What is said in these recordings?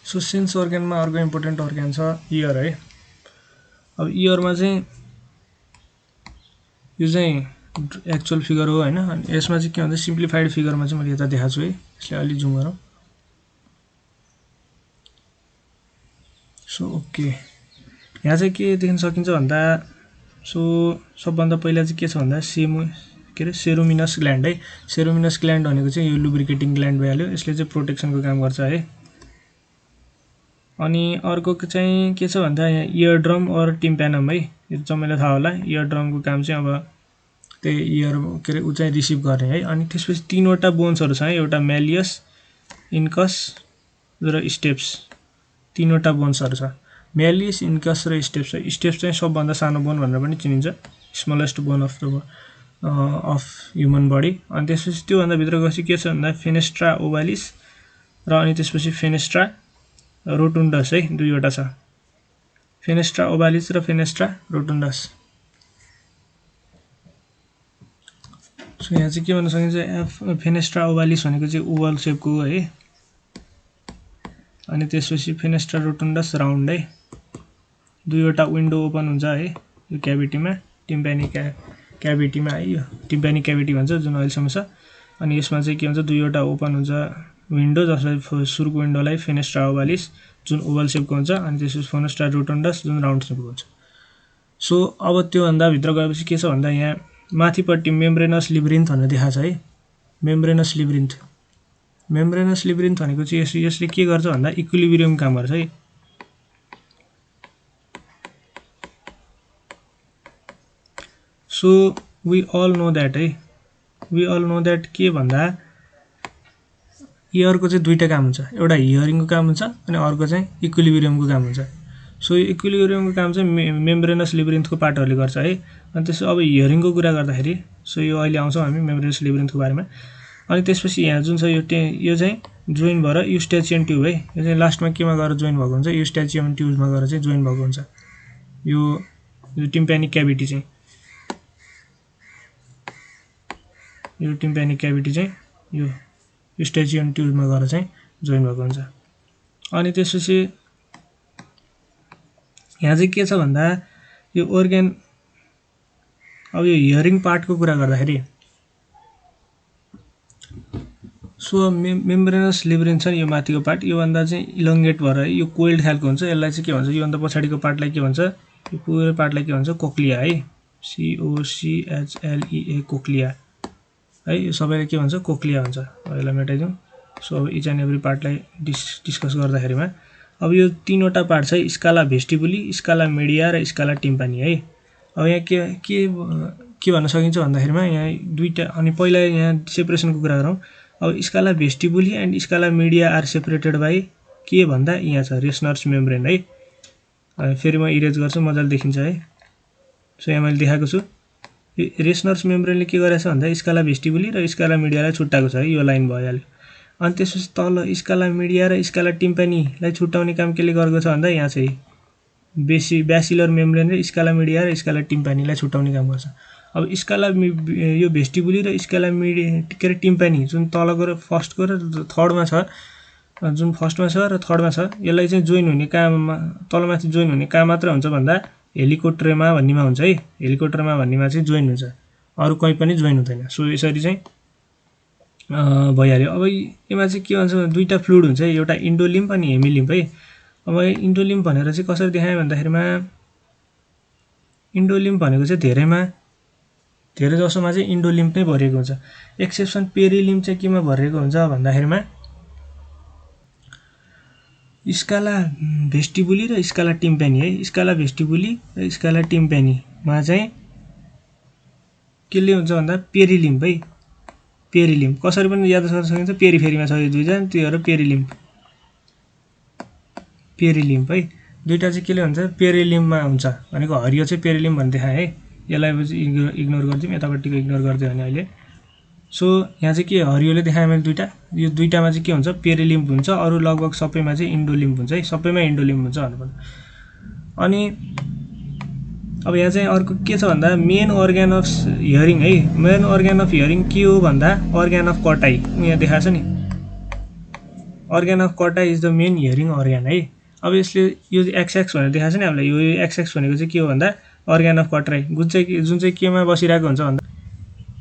So sense अर्गनमा अर्को important organ छ year है। अब इयरमा चाहिँ यो चाहिँ एक्चुअल फिगर हो हैन। अनि यसमा चाहिँ के भन्छ सिम्प्लिफाइड फिगरमा चाहिँ मैले यता देखाएको छु है। यसलाई अलि जुम गरौँ। सो ओके, यहाँ चाहिँ के देख्न सकिन्छ भन्दा सो सबभन्दा पहिला चाहिँ के छ भन्दा सेरोमिनस ग्ल्यान्ड है। सेरोमिनस ग्ल्यान्ड भनेको चाहिँ यो लुब्रिकेटिङ ग्ल्यान्ड भइहाल्यो। यसले चाहिँ प्रोटेक्सनको काम गर्छ है। अनि अर्को चाहिँ के छ भन्दा यहाँ इयर ड्रम अर टिम्प्यानम है। यो तपाईँलाई थाहा होला इयर ड्रमको काम चाहिँ अब त्यही इयर ऊ चाहिँ रिसिभ गर्ने है। अनि त्यसपछि तीनवटा बोन्सहरू छ है। एउटा म्यालियस, इन्कस र स्टेप्स, तीनवटा बोन्सहरू छ। म्यालियस, इन्कस र स्टेप्स है। स्टेप्स चाहिँ सबभन्दा सानो बोन भनेर पनि चिनिन्छ, smallest bone of human body. अनि त्यसपछि त्योभन्दा भित्र गएपछि के छ भन्दा फेनेस्ट्रा ओभालिस र अनि त्यसपछि फेनेस्ट्रा रोटुन्डस है, दुईवटा छ, फेनेस्ट्रा ओभालिस र फेनेस्ट्रा रोटुन्डस। सो यहाँ चाहिँ के भन्न सकिन्छ फेनेस्ट्रा ओभालिस भनेको चाहिँ ओभल सेपको हो है। अनि त्यसपछि फेनेस्ट्रा रोटुन्डस राउन्ड है। दुईवटा विन्डो ओपन हुन्छ है यो क्याभिटीमा, टिम्प्यानिक क्याभिटीमा है। यो टिम्प्यानिक क्याभिटी भन्छ जुन अहिलेसम्म छ। अनि यसमा चाहिँ के हुन्छ दुईवटा ओपन हुन्छ विन्डो, जसलाई सुरुको विन्डोलाई फेनेस्ट्रा ओभालिस जुन ओभल सेपको हुन्छ, अनि त्यसपछि फेनेस्ट्रा रोटुन्डस जुन राउन्ड सेपको हुन्छ। सो अब त्योभन्दा भित्र गएपछि के छ भन्दा यहाँ माथिपट्टि मेम्ब्रेनस लिब्रिन्थ भनेर देखाएको छ है। मेम्ब्रेनस लिब्रिन्थ, मेम्ब्रेनस लिब्रिन्थ भनेको चाहिँ यसले के गर्छ भन्दा इक्विलिब्रियम काम गर्छ है। So we all know that है, वी अल नो द्याट के भन्दा इयरको चाहिँ दुईटा काम हुन्छ, एउटा हियरिङको काम हुन्छ अनि अर्को चाहिँ इक्विलिब्रियमको काम हुन्छ। सो यो इक्विलिब्रियमको काम चाहिँ मेम्ब्रेनस लिब्रिन्थको पार्टहरूले गर्छ है। अनि त्यसो अब हियरिङको कुरा गर्दाखेरि सो यो अहिले आउँछौँ हामी मेम्ब्रेनस लिब्रिन्थको बारेमा। अनि त्यसपछि यहाँ जुन छ यो चाहिँ जोइन भएर युस्टाचियन ट्युब है। यो चाहिँ लास्टमा केमा गएर जोइन भएको हुन्छ, युस्टाचियन ट्युबमा गएर चाहिँ जोइन भएको हुन्छ यो टिम्प्यानिक क्याभिटी चाहिँ। यो टिम्प्यानिक क्याभिटी चाहिँ यो युस्टाचियन ट्युबमा गएर चाहिँ जोइन भएको हुन्छ। अनि त्यसपछि यहाँ चाहिँ के छ भन्दा यो अर्गन, अब यो हियरिङ पार्टको कुरा गर्दाखेरि सो मेम्ब्रेनस लिब्रिन्थ छ नि यो माथिको पार्ट, योभन्दा चाहिँ इलोङ्गेट भएर यो कोइल्ड खालको हुन्छ। यसलाई चाहिँ के भन्छ, योभन्दा पछाडिको पार्टलाई के भन्छ, यो पुरै पार्टलाई के भन्छ कोक्लिया है, COCHLEA कोक्लिया है। यो सबैले के भन्छ कोक्लिया भन्छ। यसलाई मेटाइदिउँ। सो अब इच एन्ड एभ्री पार्टलाई डिस्कस गर्दाखेरिमा अब यो तीनवटा पार्ट छ स्काला भेस्टिबुली, स्काला मिडिया र स्काला टिम्पानी है। अब यहाँ के भन्न सकिन्छ भन्दाखेरिमा यहाँ दुईटा, अनि पहिला यहाँ सेपरेसनको कुरा गरौँ। अब scala vestibuli and scala media are separated by के भन्दा यहाँ छ रेसनर्स मेम्ब्रेन है। फेरि म इरेज गर्छु मजाले देखिन्छ है। सो यहाँ मैले देखाएको छु रेसनर्स मेम्ब्रेनले के गरेछ भन्दा स्काला भेस्टिबुली र स्काला मिडियालाई छुट्टाएको छ है, यो लाइन भइहाल्यो। अनि त्यसपछि तल स्काला मिडिया र स्काला टिम्पानीलाई छुट्याउने काम केले गरेको छ भन्दा यहाँ चाहिँ ब्यासिलर मेम्ब्रेन र स्काला मिडिया र स्काला टिम्पानीलाई छुट्याउने काम गर्छ। अब स्काला यो भेस्टिबुली र स्काला मिडिया के अरे टिम्पानी जुन तलको र फर्स्टको र थर्डमा छ, जुन फर्स्टमा छ र थर्डमा छ, यसलाई चाहिँ जोइन हुने काममा तलमाथि जोइन हुने काम मात्र हुन्छ भन्दा हेलिकोट्रेमा भन्नेमा हुन्छ है। हेलिकोट्रेमा भन्नेमा चाहिँ जोइन हुन्छ, अरू कहीँ पनि जोइन हुँदैन। सो यसरी चाहिँ भइहाल्यो। अब यसमा चाहिँ के भन्छ दुईटा फ्लुइड हुन्छ है, एउटा इन्डोलिम्फ अनि हेमिलिम्फ है। अब इन्डोलिम्फ भनेर चाहिँ कसरी देखाएँ भन्दाखेरिमा इन्डोलिम्फ भनेको चाहिँ धेरै जसोमा चाहिँ इन्डोलिम्फ नै भरिएको हुन्छ। एक्सेप्सन पेरिलिम्फ चाहिँ केमा भरिएको हुन्छ भन्दाखेरिमा स्काला भेस्टिबुली र स्काला टिम्पानी है। स्काला भेस्टिबुली र स्काला टिम्पानीमा चाहिँ केले हुन्छ भन्दा पेरिलिम्फ है। पेरिलिम्फ कसरी पनि याद गर्न सकिन्छ, पेरिफेरीमा छ यो दुईजना, त्यो भएर पेरिलिम्फ है। दुईटा चाहिँ केले हुन्छ पेरिलिम्फमा हुन्छ भनेको हरियो चाहिँ पेरिलिम्फ भन्ने देखाएँ है। यसलाई इग्नोर गरिदिउँ, यतापट्टिको इग्नोर गरिदियो भने अहिले। सो यहाँ चाहिँ के हरियोले देखाएँ मैले दुईटा, यो दुईटामा चाहिँ के हुन्छ पेरिलिम्फ हुन्छ, अरू लगभग सबैमा चाहिँ इन्डोलिम्फ हुन्छ है। सबैमा इन्डोलिम्फ हुन्छ भन्नुपर्छ। अनि अब यहाँ चाहिँ अर्को के छ भन्दा मेन अर्ग्यान अफ हियरिङ है। मेन अर्ग्यान अफ हियरिङ के हो भन्दा अर्ग्यान अफ कटाइ, यहाँ देखाएको छ नि अर्गन अफ कटा is the main hearing organ है। अब यसले यो एक्सएक्स भनेर देखाएको छ नि हामीलाई, यो एक्सएक्स भनेको चाहिँ के हो भन्दा अर्गन अफ कटा जुन चाहिँ केमा बसिरहेको हुन्छ भन्दा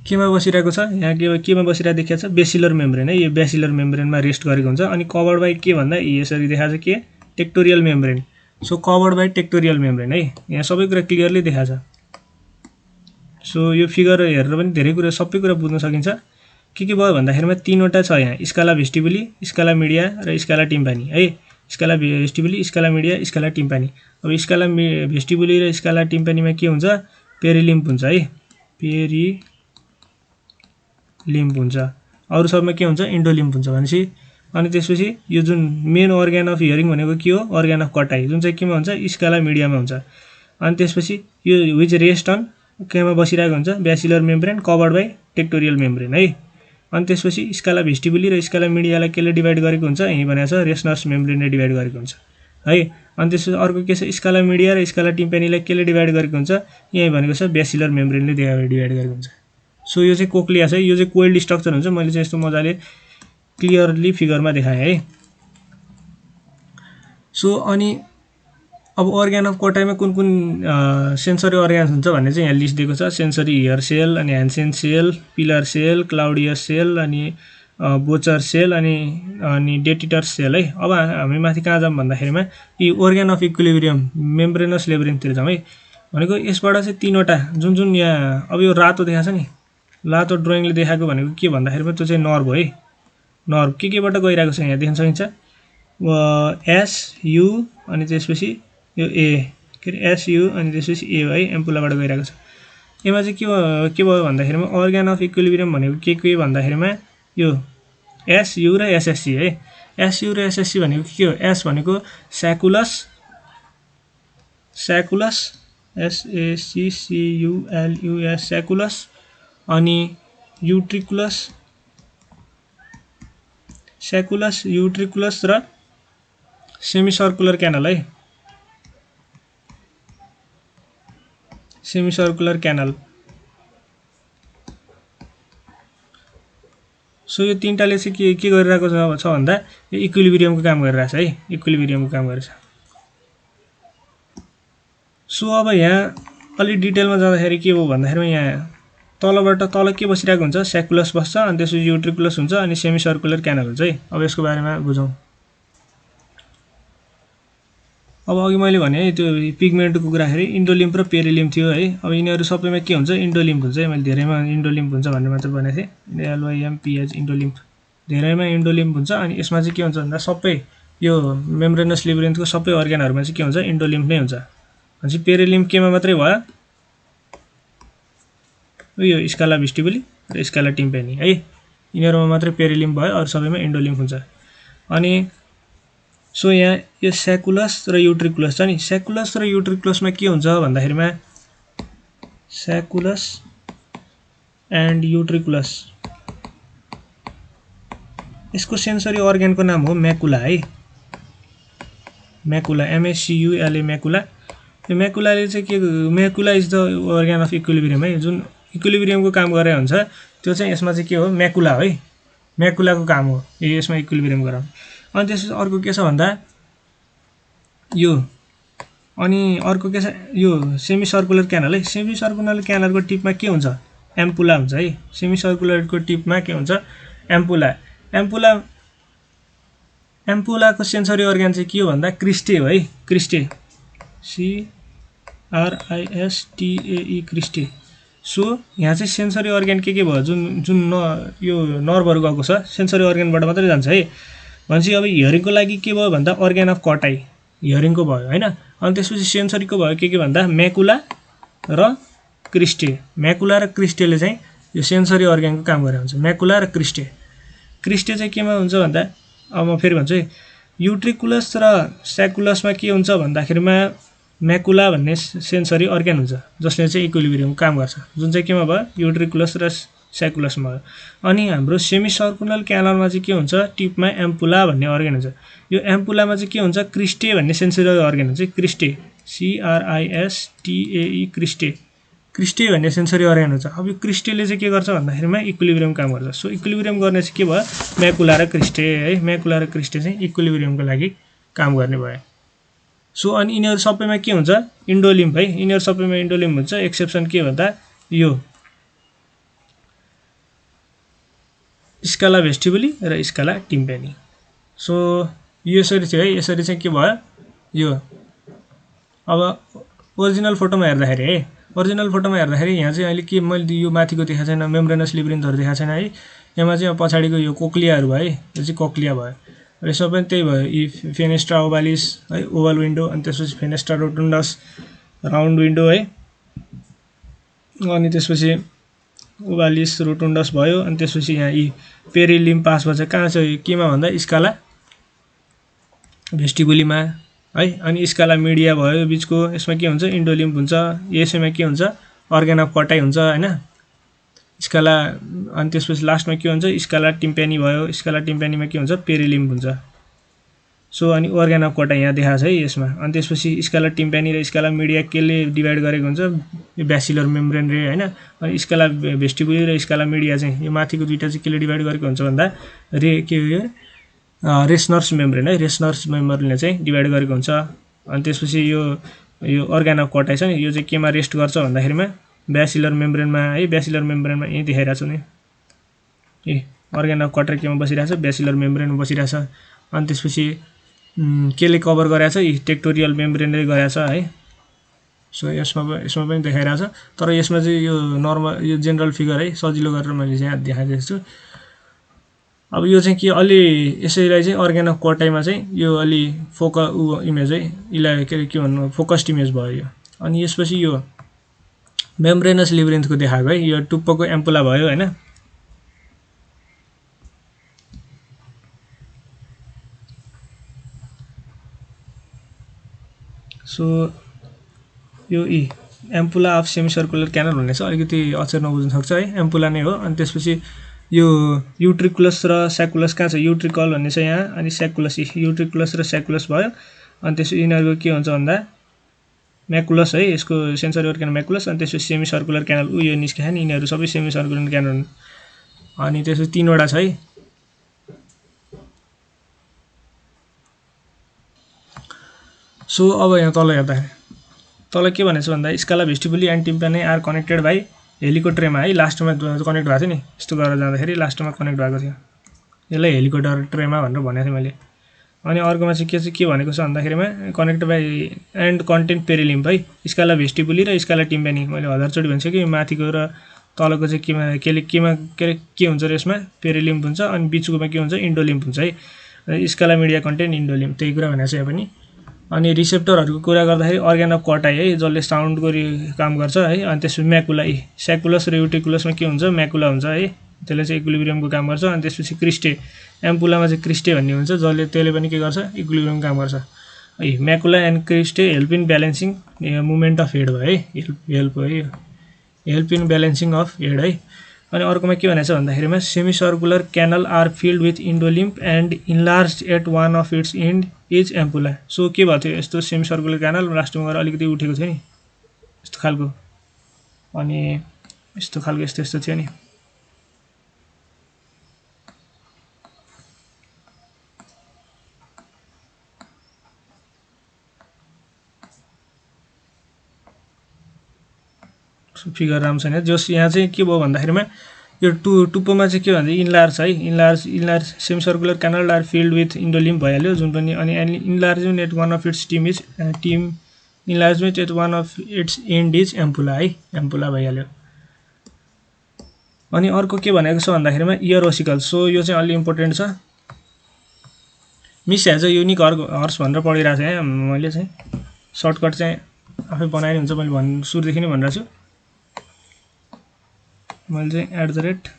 केमा बसिरहेको छ, यहाँ केमा बसिरहेको देखिएको छ बेसिलर मेम्ब्रेन है। यो बेसिलर मेम्ब्रेनमा रेस्ट गरेको हुन्छ। अनि कभर्ड बाई के भन्दा यसरी देखाएको छ के tectorial membrane. So covered by tectorial membrane है। यहाँ सबै कुरा क्लियरली देखाएको छ। सो यो फिगर हेरेर पनि धेरै कुरा सबै कुरा बुझ्न सकिन्छ। के भयो भन्दाखेरिमा तीनवटा छ यहाँ, स्काला भेस्टिबुली, स्काला मिडिया र स्काला टिम्पानी है। Scala vestibuli, scala media, scala tympani. अब स्काला भेस्टिबुली र स्काला टिम्पानीमा के हुन्छ पेरिलिम्फ हुन्छ है, पेरिलिम्फ हुन्छ। अरू सबमा के हुन्छ इन्डोलिम्फ हुन्छ भनेपछि। अनि त्यसपछि यो जुन मेन अर्गन अफ हियरिङ भनेको के हो अर्गन अफ कटाइ जुन चाहिँ केमा हुन्छ स्काला मिडियामा हुन्छ। अनि त्यसपछि यो विच रेस्ट अन केमा बसिरहेको हुन्छ basilar membrane covered by tectorial membrane है। अनि त्यसपछि स्काला भेस्टिबुली र स्काला मिडियालाई केले डिभाइड गरेको हुन्छ यही भनेको छ रेसनर्स मेम्ब्रेनले डिभाइड गरेको हुन्छ है। अनि त्यसपछि अर्को के छ स्काला मिडिया र स्काला टिम्पानीलाई केले डिभाइड गरेको हुन्छ यही भनेको छ बेसिलर मेम्ब्रेनले डिभाइड गरेको हुन्छ। सो यो चाहिँ कोक्लिया छ, यो चाहिँ कोइल्ड स्ट्रक्चर हुन्छ। मैले चाहिँ यस्तो मजाले क्लियरली फिगरमा देखाएँ है। सो अनि अब अर्गन अफ कटाइमा कुन कुन सेन्सरी अर्गन्स हुन्छ भन्ने चाहिँ यहाँ लिस्ट दिएको छ। सेन्सरी हियर सेल, अनि Hensen cell, pillar cell, Claudius cell, अनि बोचर सेल, अनि डेटिटर सेल है। अब हामी माथि कहाँ जाऊँ भन्दाखेरिमा यी अर्गन अफ इक्विलिब्रियम मेम्ब्रेनस लेब्रिन्थतिर जाउँ है। भनेको यसबाट चाहिँ तीनवटा जुन यहाँ अब यो रातो देखाएको छ नि, रातो ड्रइङले देखाएको भनेको के भन्दाखेरिमा त्यो चाहिँ नर्भ हो है। नर्भ केबाट गइरहेको छ यहाँ देख्न सकिन्छ एसयु अनि त्यसपछि यो ए के अरे एसयु अनि त्यसपछि ए है एम्पुलाबाट गइरहेको छ। यसमा चाहिँ के भयो भन्दाखेरिमा अर्गन अफ इक्विलिब्रियम भनेको के भन्दाखेरिमा यो एसयु र एसएससी है। एसयु र एसएससी भनेको के हो, एस भनेको स्याकुलस SACCULUS स्याकुलस, अनि युट्रिकुलस र सेमी सर्कुलर क्यानल है, सेमी सर्कुलर क्यानल। सो यो तीनटाले चाहिँ के गरिरहेको छ भन्दा यो इक्विलिब्रियमको काम गरिरहेछ है, इक्विलिब्रियमको काम गरेछ। सो अब यहाँ अलि डिटेलमा जाँदाखेरि के हो भन्दाखेरिमा यहाँ तलबाट तल के बसिरहेको हुन्छ स्याकुलस बस्छ, अनि त्यसपछि युट्रिकुलस हुन्छ, अनि सेमी सर्कुलर क्यानल हुन्छ है। अब यसको बारेमा बुझौँ। अब अघि मैले भने है त्यो पिगमेन्टको कुराखेरि इन्डोलिम्फ र पेरिलिम्फ थियो है। अब यिनीहरू सबैमा के हुन्छ इन्डोलिम्फ हुन्छ है। मैले धेरैमा इन्डोलिम्फ हुन्छ भनेर मात्र भनेको थिएँ, LYMPH इन्डोलिम्फ, धेरैमा इन्डोलिम्फ हुन्छ। अनि यसमा चाहिँ के हुन्छ भन्दा सबै यो मेम्ब्रेनस लेब्रिन्थको सबै अर्गनहरूमा चाहिँ के हुन्छ इन्डोलिम्फ नै हुन्छ। भनेपछि पेरिलिम्फ केमा मात्रै भयो यो स्काला भेस्टिबुली र स्काला टिम्पानी है, यिनीहरूमा मात्रै पेरिलिम्फ भयो, अरू सबैमा इन्डोलिम्फ हुन्छ। अनि सो यहाँ यो स्याकुलस र युट्रिकुलस छ नि, स्याकुलस र युट्रिकुलसमा के हुन्छ भन्दाखेरिमा स्याकुलस एन्ड युट्रिकुलस यसको सेन्सरी अर्गनको नाम हो म्याकुला है, म्याकुला MACULA म्याकुला। यो म्याकुलाले चाहिँ के macula is the organ of equilibrium है। जुन इक्विलिब्रियमको काम गरे हुन्छ त्यो चाहिँ यसमा चाहिँ के हो म्याकुला है, म्याकुलाको काम हो यसमा इक्विलिब्रियम गराउनु। अनि त्यसपछि अर्को के छ भन्दा यो अनि अर्को के छ यो सेमी सर्कुलर क्यानल है। सेमी सर्कुलर क्यानलको टिपमा के हुन्छ एम्पुला हुन्छ है। सेमी सर्कुलरको टिपमा के हुन्छ एम्पुला। एम्पुलाको सेन्सरी अर्गन चाहिँ के हो भन्दा क्रिस्टे हो है, क्रिस्टे CRISTAE क्रिस्टे। सो यहाँ चाहिँ सेन्सरी अर्गन के भयो जुन यो नर्भहरू गएको छ सेन्सरी अर्गनबाट मात्रै जान्छ है। भनेपछि अब हियरिङको लागि के भयो भन्दा अर्गन अफ कटाइ हियरिङको भयो होइन। अनि त्यसपछि सेन्सरीको भयो के भन्दा म्याकुला र क्रिस्टे। म्याकुला र क्रिस्टेले चाहिँ यो सेन्सरी अर्गनको काम गरेको हुन्छ, म्याकुला र क्रिस्टे। क्रिस्टे चाहिँ केमा हुन्छ भन्दा अब म फेरि भन्छु है, युट्रिकुलस र स्याकुलसमा के हुन्छ भन्दाखेरिमा म्याकुला भन्ने सेन्सरी अर्गन हुन्छ जसले चाहिँ इक्विलिब्रियमको काम गर्छ, जुन चाहिँ केमा भयो युट्रिकुलस र स्याकुलसमा भयो। अनि हाम्रो सेमी सर्कुलर क्यानलमा चाहिँ के हुन्छ टिपमा एम्पुला भन्ने अर्गन हुन्छ। यो एम्पुलामा चाहिँ के हुन्छ क्रिस्टे भन्ने सेन्सरी अर्गन हुन्छ, क्रिस्टे CRISTAE क्रिस्टे। क्रिस्टे भन्ने सेन्सरी अर्गन हुन्छ। अब यो क्रिस्टेले चाहिँ के गर्छ भन्दाखेरिमा इक्विलिब्रियम काम गर्छ। सो इक्विलिब्रियम गर्ने चाहिँ के भयो, म्याकुला र क्रिस्टे है, म्याकुला र क्रिस्टे चाहिँ इक्विलिब्रियमको लागि काम गर्ने भयो। सो अनि यिनीहरू सबैमा के हुन्छ, इन्डोलिम्फ है, यिनीहरू सबैमा इन्डोलिम्फ हुन्छ। एक्सेप्सन के भन्दा यो स्काला भेस्टिबुली र स्काला टिम्पेनी। सो यसरी थियो है, यसरी चाहिँ के भयो यो। अब ओरिजिनल फोटोमा हेर्दाखेरि है, ओरिजिनल फोटोमा हेर्दाखेरि यहाँ चाहिँ अहिले के मैले यो माथिको देखाएको छैन, मेम्ब्रेनस लिब्रिन्थहरू देखाएको छैन है। यहाँ चाहिँ अब पछाडिको यो कोक्लियाहरू भयो है, यो चाहिँ कोक्लिया भयो। र यसमा पनि त्यही भयो, यी फेनेस्ट्रा ओभालिस है, ओभल विन्डो, अनि त्यसपछि फेनेस्ट्रा रोटुन्डस राउन्ड विन्डो है, अनि त्यसपछि ओभालिस रोटुन्डस भयो। अनि त्यसपछि यहाँ यी पेरिलिम्पास भन्छ, कहाँ छ केमा भन्दा स्काला भेस्टिबुलीमा है। अनि स्काला मिडिया भयो बिचको, यसमा के हुन्छ इन्डोलिम्फ हुन्छ। यसैमा के हुन्छ अर्गेन अफ कटाइ हुन्छ हैन, स्काला। अनि त्यसपछि लास्टमा के हुन्छ स्काला टिम्पेनी भयो, स्काला टिम्पेनीमा के हुन्छ पेरिलिम्फ हुन्छ। सो अनि अर्गेन अफ कटाइ यहाँ देखाएको छ है यसमा। अनि त्यसपछि स्काला टिम्पेनी र स्काला मिडिया केले डिभाइड गरेको हुन्छ, यो ब्यासिलर मेम्ब्रेन रे हैन। अनि स्काला भेस्टिबुली र स्काला मिडिया चाहिँ यो माथिको दुईटा चाहिँ केले डिभाइड गरेको हुन्छ भन्दा रे के हो रेसनर्स मेम्ब्रेन है, रेसनर्स मेम्ब्रेनले चाहिँ डिभाइड गरेको हुन्छ। अनि त्यसपछि यो अर्गेन अफ कटाइ छ नि, यो चाहिँ केमा रेस्ट गर्छ भन्दाखेरिमा ब्यासिलर मेम्ब्रेनमा है, ब्यासिलर मेम्ब्रेनमा यही देखाइरहेको छु नि, ए अर्गेन अफ कटाइ केमा बसिरहेछ ब्यासिलर मेम्ब्रेनमा बसिरहेछ। अनि त्यसपछि केले कभर गरेछ टेक्टोरियल मेम्ब्रेनले गरेछ है। सो यसमा पनि देखाइरहेछ, तर यसमा चाहिँ यो नर्मल यो जेनरल फिगर है, सजिलो गरेर मैले चाहिँ देखाइदिएको छु। अब यो चाहिँ के अलि यसैलाई चाहिँ अर्गेन अफ कटाइमा चाहिँ यो अलि इमेज है, यसलाई के भन्नु फोकस्ड इमेज भयो यो। अनि यसपछि यो मेम्ब्रेनस लिब्रिन्थको देखाएको है, यो टुप्पोको एम्पुला भयो हैन। सो यो ampulla of semi circular canal भन्ने छ, अलिकति अक्षर नबुझ्न सक्छ है, एम्पुला नै हो। अनि त्यसपछि यो युट्रिकुलस र स्याकुलस कहाँ छ, युट्रिकल भन्ने छ यहाँ, अनि स्याकुलस, युट्रिकुलस र स्याकुलस भयो। अनि त्यसपछि यिनीहरूको के हुन्छ भन्दा म्याकुलस है, यसको सेन्सरी अर्गन म्याकुलस। अनि त्यसपछि सेमी सर्कुलर क्यानल यो निस्किन्छ नि, यिनीहरू सबै सेमी सर्कुलर क्यानल हुन्। अनि त्यसपछि तीनवटा छ है। सो अब यहाँ तल हेर्दाखेरि तल के भनेछ भन्दा scala vestibuli and tympani are connected by helicotrema है, लास्टमा कनेक्ट भएको थियो नि, यस्तो गरेर जाँदाखेरि लास्टमा कनेक्ट भएको थियो, यसलाई हेलिकोप्टर ट्रेमा भनेर भनेको थिएँ मैले। अनि अर्कोमा चाहिँ के भनेको छ भन्दाखेरिमा connect by and content perilymph है, स्काला भेस्टिबुली र स्काला टिम्पेनी। मैले 1000चोटि भनिसकेँ, माथिको र तलको चाहिँ केमा के हुन्छ र यसमा पेरिलिम्फ हुन्छ। अनि बिचकोमा के हुन्छ इन्डोलिम्फ हुन्छ है, स्काला मिडिया कन्टेन्ट इन्डोलिम्फ, त्यही कुरा भनेको छ यहाँ पनि। अनि रिसेप्टरहरूको कुरा गर्दाखेरि अर्गेन अफ कटाइ है, जसले साउन्डको काम गर्छ है। अनि त्यसपछि म्याकुला स्याकुलस र युटिकुलसमा के हुन्छ म्याकुला हुन्छ है, त्यसले चाहिँ इक्विलिब्रियमको काम गर्छ। अनि त्यसपछि क्रिस्टे एम्पुलामा चाहिँ क्रिस्टे भन्ने हुन्छ, जसले त्यसले पनि के गर्छ इक्विलिब्रियम काम गर्छ है। Macula and cristae help in balancing movement of head भयो है, help in balancing of head है। अनि अर्कोमा के भनेछ भन्दाखेरिमा semi circular canal are filled with endolymph and enlarge at one of its end is ampulla. So के भएको थियो यस्तो सेमी सर्कुलर क्यानल लास्टमा गएर अलिकति उठेको थियो नि यस्तो खालको, अनि यस्तो खालको यस्तो थियो नि। फिगर राम्रो छैन, जस यहाँ चाहिँ के भयो भन्दाखेरिमा यो टुप्पोमा चाहिँ के भन्छ इन्लार्ज है, enlarge semi circular canal are filled with endolymph भइहाल्यो जुन पनि। अनि enlargement at one of its enlargement at one of its end is ampulla है, एम्पुला भइहाल्यो। अनि अर्को के भनेको छ भन्दाखेरिमा इयर ओसिकल। सो यो चाहिँ अलि इम्पोर्टेन्ट छ, miss has a unique horse भनेर पढिरहेको थिएँ मैले चाहिँ, सर्टकट चाहिँ आफै बनाएर हुन्छ, मैले सुरुदेखि नै भनिरहेको छु। मैले चाहिँ @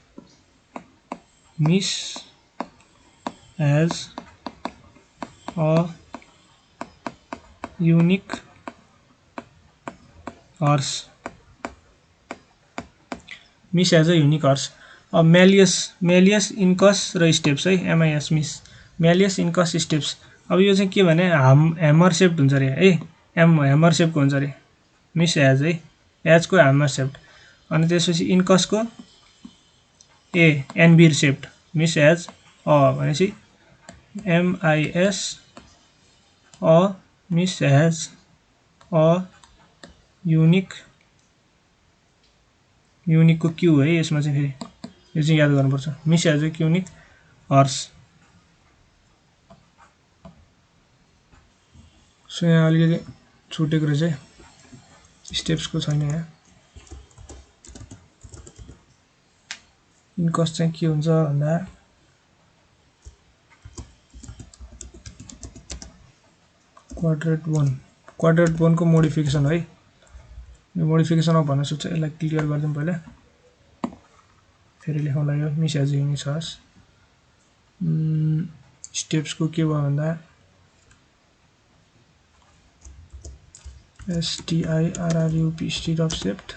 miss has a unique horse, miss has a unique horse. अब मेलियस इन्कस र स्टेप्स है, MIS miss malleus incus stapes. अब यो चाहिँ के भने ह्यामर सेप्ड हुन्छ अरे है, ह्यामर सेपको हुन्छ अरे मिस हेज है। एचको ह्यामर सेप्ट अनि त्यसपछि इन्कसको a anvil shaped miss as भनेपछि एमआइएस मिस एज युनिकको क्यू है यसमा चाहिँ फेरि यो चाहिँ याद गर्नुपर्छ miss as a unique horse so यहाँ अलिकति छुटेको रहेछ स्टेप्सको छैन यहाँ इन्कस चाहिँ के हुन्छ भन्दा क्वाड्रेट 1 को मोडिफिकेसन है यो मोडिफिकेसन अब भन्न सक्छ यसलाई क्लियर गरिदिउँ पहिला फेरि लेखौँला यो मिस एज युनिक हर्स स्टेप्सको के भयो भन्दा STIRRUP स्टिरअप सेप्ट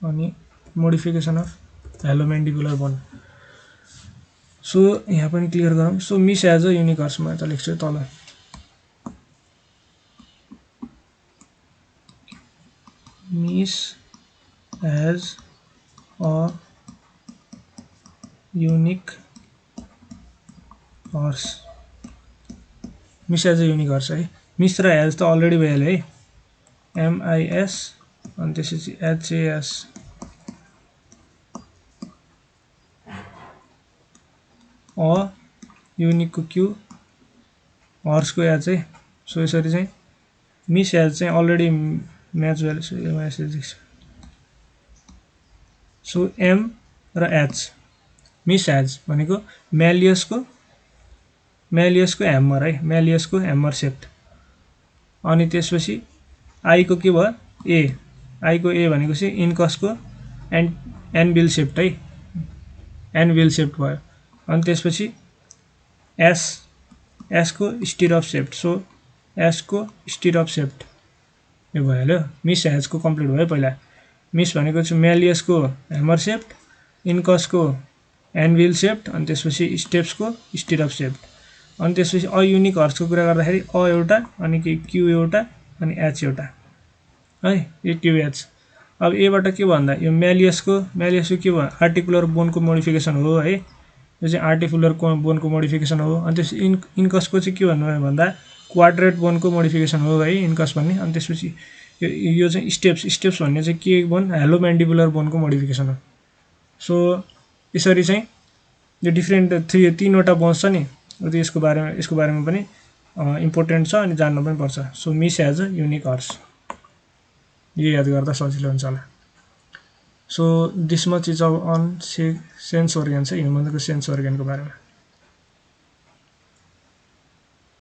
अनि modification of hyomandibular bone so यहाँ पनि क्लियर गरौँ so miss as a unique horse म यता लेख्छु तल miss as a unique horse miss as a unique horse है मिस र एज त अलरेडी भइहाल्यो है MIS अनि त्यसपछि HAS युनिकको क्यू हर्सको एज है सो यसरी चाहिँ मिस एज चाहिँ अलरेडी म्याच भइहाल्यो सो एम र एच मिस एज भनेको म्यालियसको ह्यामर है म्यालियसको ह्यामर सेप्ट अनि त्यसपछि आईको के भयो आईको ए भनेको चाहिँ इन्कसको एनबिल सेप्ट है एनबिल सेप्ट भयो अनि त्यसपछि एसको स्टिरअप सेप्ट सो एसको स्टिरअप सेप्ट यो भइहाल्यो मिस एजको कम्प्लिट भयो पहिला मिस भनेको चाहिँ म्यालियसको ह्यामर सेप्ट इन्कसको एनबिल सेप्ट अनि त्यसपछि स्टेप्सको स्टिरअप सेप्ट अनि त्यसपछि अयुनिक हर्सको कुरा गर्दाखेरि एउटा अनि क्यू एउटा अनि एच एउटा है यो क्यू एच अब एबाट के भन्दा यो म्यालियसको के भयो आर्टिकुलर बोनको मोडिफिकेसन हो है यो चाहिँ आर्टिकुलर बोनको मोडिफिकेसन हो अनि त्यसपछि इन्कसको चाहिँ के भन्नु भन्दा क्वाड्रेट बोनको मोडिफिकेसन हो है इन्कस भन्ने अनि त्यसपछि यो चाहिँ स्टेप्स भन्ने चाहिँ के बोन हेलो म्यान्डिबुलर बोनको मोडिफिकेसन हो सो यसरी चाहिँ यो डिफ्रेन्ट तीनवटा बोन्स छ नि यसको बारेमा पनि इम्पोर्टेन्ट छ अनि जान्नु पनि पर्छ so miss as a unique horse यो याद गर्दा सजिलो हुन्छ होला so this much is on sense organ चाहिँ ह्युमनको सेन्स अर्गनको बारेमा